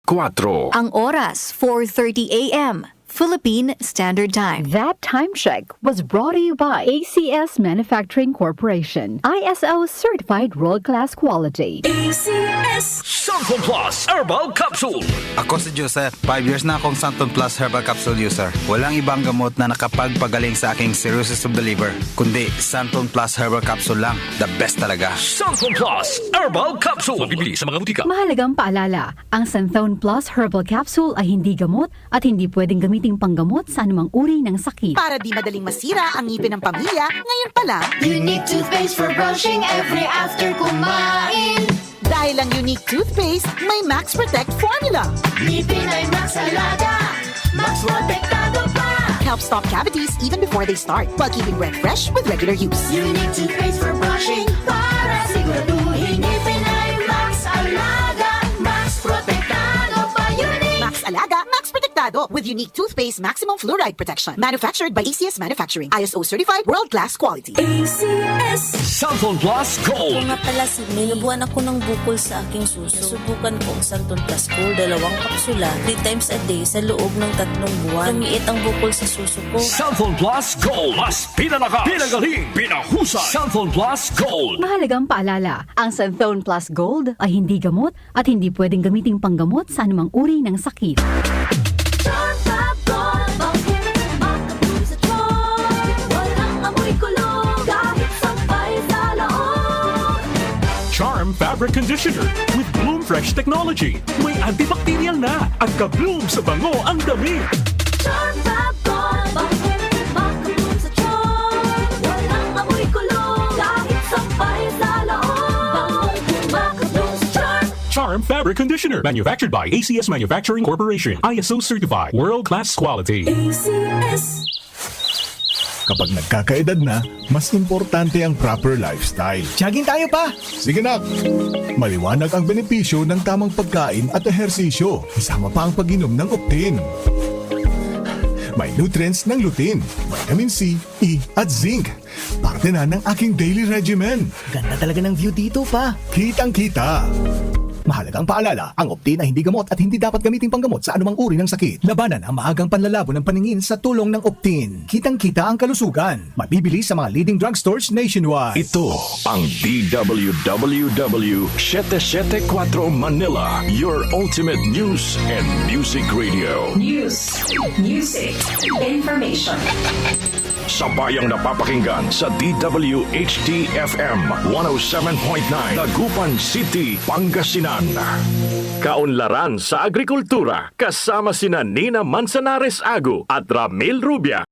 Ang oras, 4:30 a.m. Philippine Standard Time. That time check was brought to you by ACS Manufacturing Corporation. ISO certified world-class quality. Santon Plus Herbal Capsule. Ako si Joseph. 5 years na akong Santon Plus Herbal Capsule user. Walang ibang gamot na nakapagpagaling sa aking cirrhosis of the liver, kundi Santon Plus Herbal Capsule lang. The best talaga. Santon Plus Herbal Capsule. Mabibili sa mga butika. Mahalagang paalala, ang Santhone Plus Herbal Capsule ay hindi gamot at hindi pwedeng gamiting panggamot sa anumang uri ng sakit. Para di madaling masira ang ngipin ng pamilya, ngayon pa lang, Unique toothpaste for brushing every after kumain. dahil ang unique toothpaste, may Max Protect formula. Ngipin ay Max Alaga, Max Protektado pa. Helps stop cavities even before they start, while keeping breath fresh with regular use. Unique toothpaste for brushing para siguraduhin ngipin ay Max Alaga, Max Protektado pa. Unique. Max Alaga, Max Protectado with unique toothpaste maximum fluoride protection. Manufactured by ACS Manufacturing. ISO certified world-class quality. Santon Plus Gold. Kung nga pala, may nabuhan ako ng bukol sa aking suso. Subukan ko ang Santon Plus Gold, 2 kapsula, 3 times a day sa loob ng 3 buwan. Lumiit ang bukol sa suso ko. Santon Plus Gold. Mas pinalakas, pinagaling, pinahusay. Santon Plus Gold. Mahalagang paalala, ang Santhone Plus Gold ay hindi gamot at hindi pwedeng gamiting panggamot sa anumang uri ng sakit. Charm Fab Gold, bakit makatulog sa tiyan? Walang amoy kulog, kahit sampay sa loob. Charm Fabric Conditioner with Bloom Fresh Technology. May antibacterial na at ka-bloom sa bango ang damit. Charm Fab Gold, bakit makatulog sa tiyan? Walang amoy kulog, kahit sampay sa loob. Makatulog sa tiyan. Charm Fabric Conditioner. Manufactured by ACS Manufacturing Corporation. ISO certified. World-class quality. Kapag nagkakaedad na, mas importante ang proper lifestyle. Jogging tayo pa! Sige na! Maliwanag ang benepisyo ng tamang pagkain at ehersisyo. Isama pa ang pag-inom ng Optin. May nutrients ng lutein, vitamin C, E at zinc. Parte na ng aking daily regimen. Ganda talaga ng view dito pa. Kitang-kita! Mahalagang paalala, ang Optin ay hindi gamot at hindi dapat gamitin panggamot sa anumang uri ng sakit. Labanan ang maagang panlalabo ng paningin sa tulong ng Optin. Kitang-kita ang kalusugan. Mabibili sa mga leading drugstores nationwide. Ito ang DWWW 774 Manila, your ultimate news and music radio. News, music, information. Sabayang napapakinggan sa DWHT-FM 107.9 Dagupan City, Pangasinan. Kaunlaran sa agrikultura kasama sina Nina Manzanares Ago at Ramil Rubia.